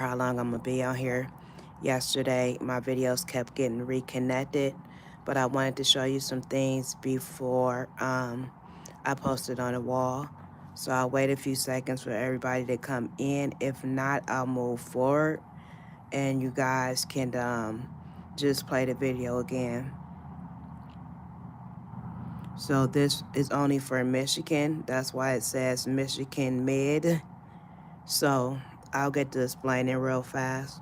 how long I'm going to be on here. Yesterday, my videos kept getting reconnected, but I wanted to show you some things before I posted on the wall. So I'll wait a few seconds for everybody to come in. If not, I'll move forward and you guys can just play the video again. So this is only for Michigan. That's why it says Michigan Mid. So I'll get to explaining real fast.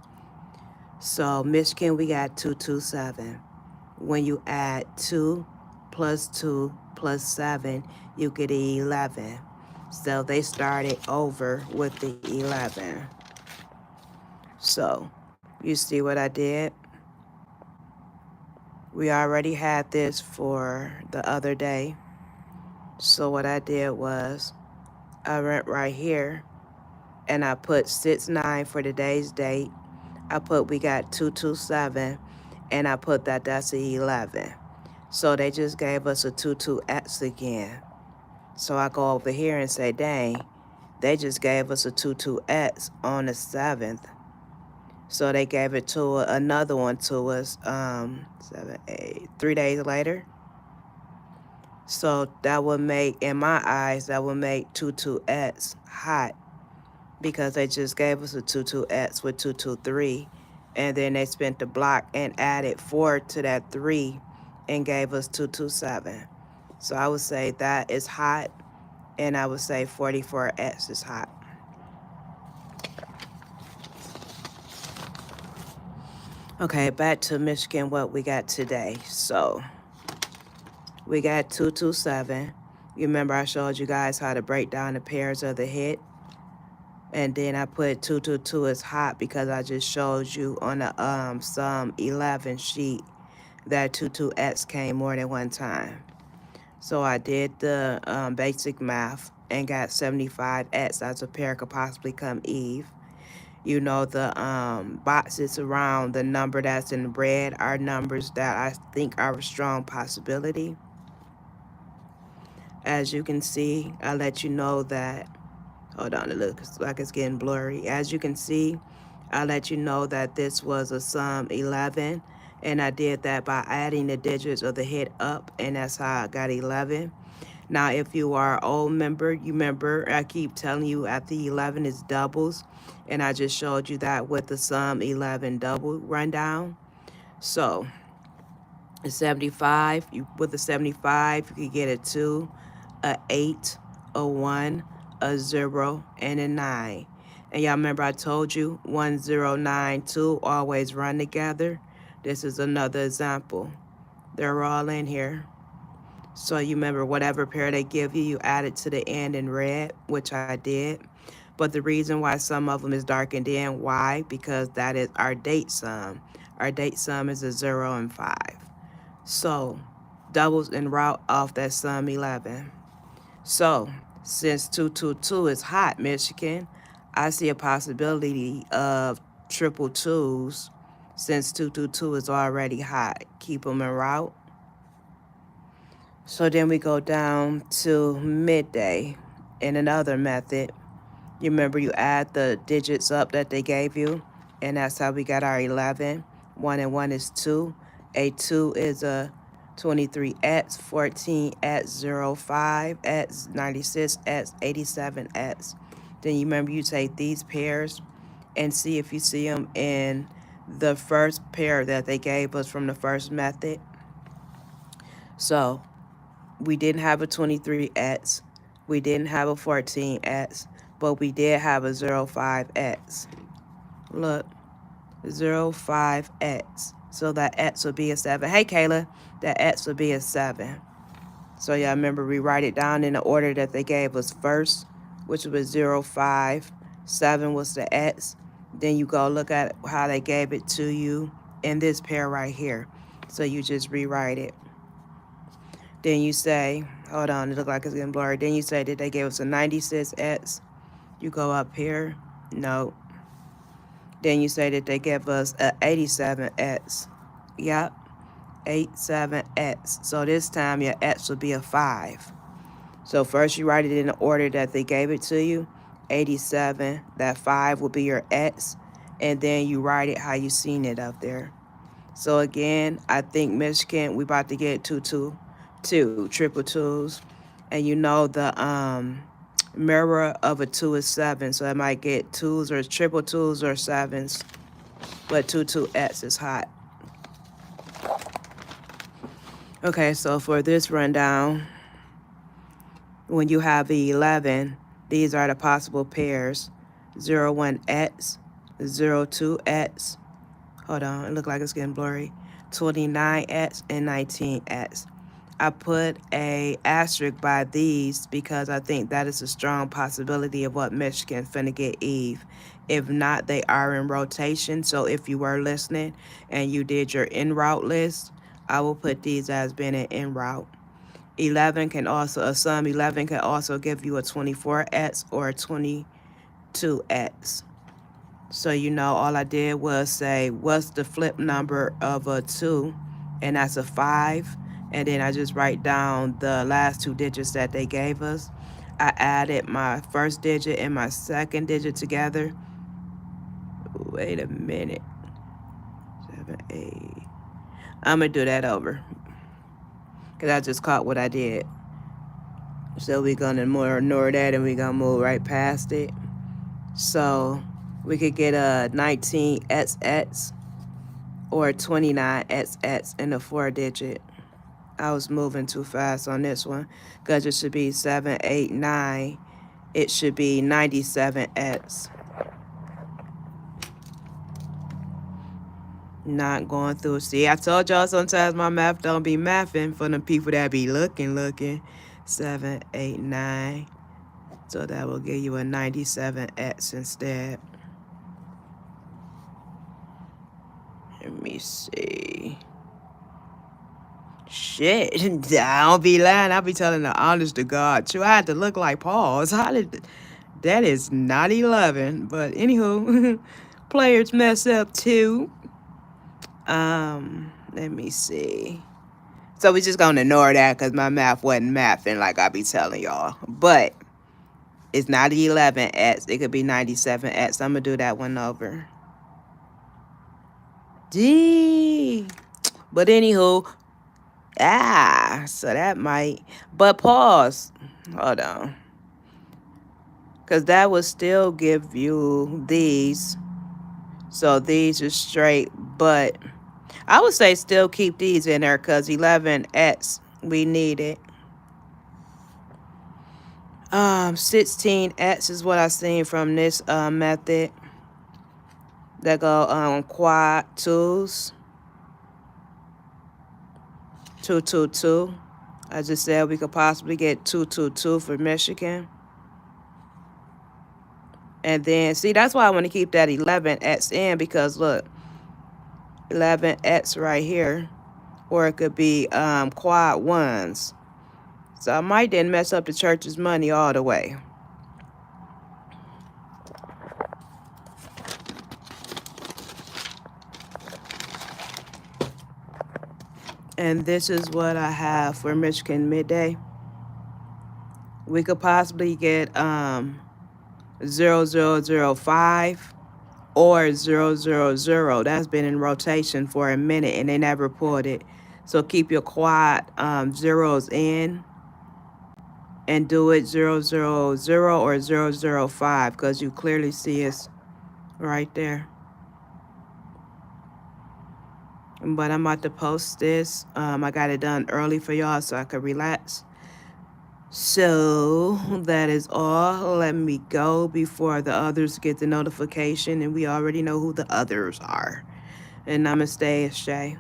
So Michigan, we got 227. When you add 2 plus 7, you get 11. So they started over with the 11. So you see what I did? We already had this for the other day. So what I did was I went right here and I put 6-9 for today's date. I put we got 227 and I put that's a 11. So they just gave us a 22X again. So I go over here and say, dang, they just gave us a 22X on the 7th. So they gave it to another one to us 3 days later. So that would make, in my eyes, that would make 22X hot because they just gave us a 22X with 223. And then they spent the block and added 4 to that 3 and gave us 227. So I would say that is hot, and I would say 44X is hot. Okay, back to Michigan, what we got today. So we got 227. You remember I showed you guys how to break down the pairs of the hit? And then I put 222 is hot because I just showed you on the sum 11 sheet that 22X came more than one time. So I did the basic math and got 75X as a pair could possibly come Eve. You know, the boxes around the number that's in red are numbers that I think are a strong possibility. As you can see, I let you know that, hold on, it looks like it's getting blurry. As you can see, I let you know that this was a sum 11, and I did that by adding the digits of the hit up, and that's how I got 11. Now, if you are an old member, you remember I keep telling you after 11 is doubles, and I just showed you that with the sum 11 double rundown. So, 75, with the 75, you could get a 2, a 8, a 1, a 0, and a 9. And y'all remember I told you 1, 0, 9, 2 always run together. This is another example. They're all in here. So you remember whatever pair they give you, you add it to the end in red, which I did. But the reason why some of them is darkened in, why? Because that is our date sum. Our date sum is a 0 and 5. So doubles en route off that sum 11. So since 222 is hot, Michigan, I see a possibility of triple twos since 222 is already hot. Keep them en route. So then we go down to midday in another method. You remember you add the digits up that they gave you, and that's how we got our 11. 1 and 1 is 2. A 2 is a 23X, 14X, 05X, 96X, 87X. Then you remember you take these pairs and see if you see them in the first pair that they gave us from the first method. So we didn't have a 23X, we didn't have a 14X, but we did have a 05X. Look, 05X. So that X would be a 7. Hey, Kayla, that X would be a 7. So y'all remember we write it down in the order that they gave us first, which was 05. 7 was the X. Then you go look at how they gave it to you in this pair right here. So you just rewrite it. Then you say, hold on, it looks like it's getting blurry. Then you say that they gave us a 96X. You go up here, no. Then you say that they gave us a 87X. Yep, 87X. So this time your X would be a 5. So first you write it in the order that they gave it to you. 87, that 5 will be your X. and then you write it how you seen it up there. So again, I think Michigan, we about to get two triple twos. And you know the mirror of a two is seven. So I might get twos or triple twos or sevens. But 2 2 X is hot. Okay, so for this rundown, when you have the 11, these are the possible pairs. 01X, 02X. Hold on, it looks like it's getting blurry. 29X and 19X. I put a asterisk by these because I think that is a strong possibility of what Michigan finna get Eve. If not, they are in rotation. So if you were listening and you did your en route list, I will put these as being an en route. 11 can also, some 11 can also give you a 24X or a 22X. So, you know, all I did was say, what's the flip number of a 2? And that's a 5. And then I just write down the last 2 digits that they gave us. I added my first digit and my second digit together. Wait a minute. 7, 8. I'm going to do that over, because I just caught what I did. So we're going to ignore that, and we're going to move right past it. So we could get a 19XX or 29XX in the 4 digit. I was moving too fast on this one, because it should be 789. It should be 97X. Not going through. See, I told y'all sometimes my math don't be mathing for the people that be looking. 789. So that will give you a 97X instead. Let me see. Shit, I don't be lying. I be telling the honest to God. Too, I had to look like pause. That is not 11. But anywho, players mess up too. Let me see. So we just gonna ignore that because my math wasn't mathing like I be telling y'all. But it's not 11X. It could be 97X. I'm gonna do that one over. D. But anywho, so that might. But pause. Hold on. Because that would still give you these. So these are straight. But I would say still keep these in there because 11X, we need it. 16X is what I seen from this method. That go quad twos. 222. I just said we could possibly get 222 for Michigan. And then, see, that's why I want to keep that 11X in, because look, 11X right here, or it could be quad ones. So I might then mess up the church's money all the way. And this is what I have for Michigan midday. We could possibly get 0005 or 000. That's been in rotation for a minute and they never pulled it. So keep your quad zeros in and do it 000 or 005, because you clearly see it's right there. But I'm about to post this. I got it done early for y'all so I could relax. So that is all. Let me go before the others get the notification, and we already know who the others are. And namaste, Shay.